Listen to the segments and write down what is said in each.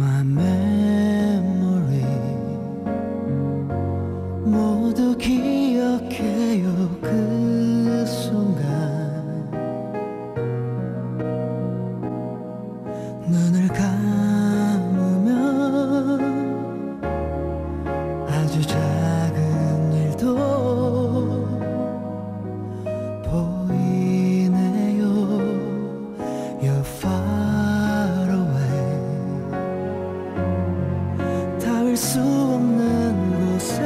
My memory 모두 기억해요. 그 순간 눈을 감으면 아주 작은 일도 보이네요. You're far away. 닿을 수 없는 곳에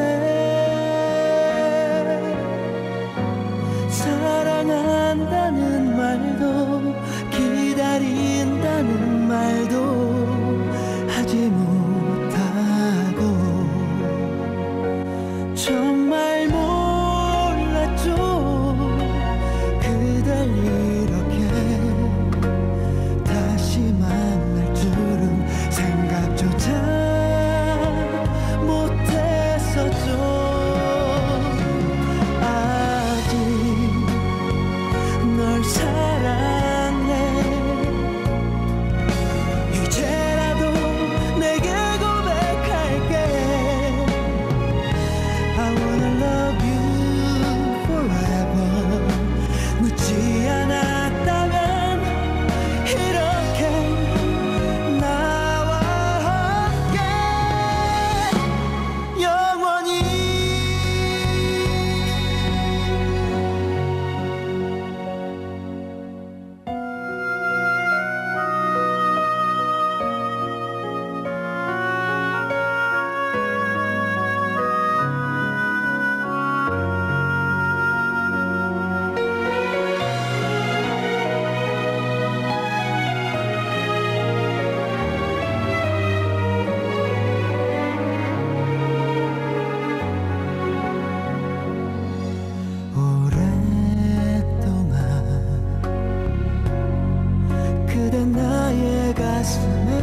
사랑한다는 말도 기다린다는 말도 하지 못하고 정말 몰랐죠. 그댈 이렇게 다시 만날 줄은 생각조차 못했었죠. 아직 널 사랑해. 이제라도 내게 고백할게. I wanna love you forever. 늦지 않았다면 이렇게 나와 함께 영원히. 오랫동안 그대 나의 가슴에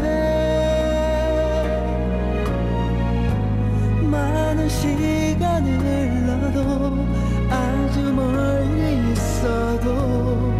많은 시간을 흘러도 아주 멀리 있어도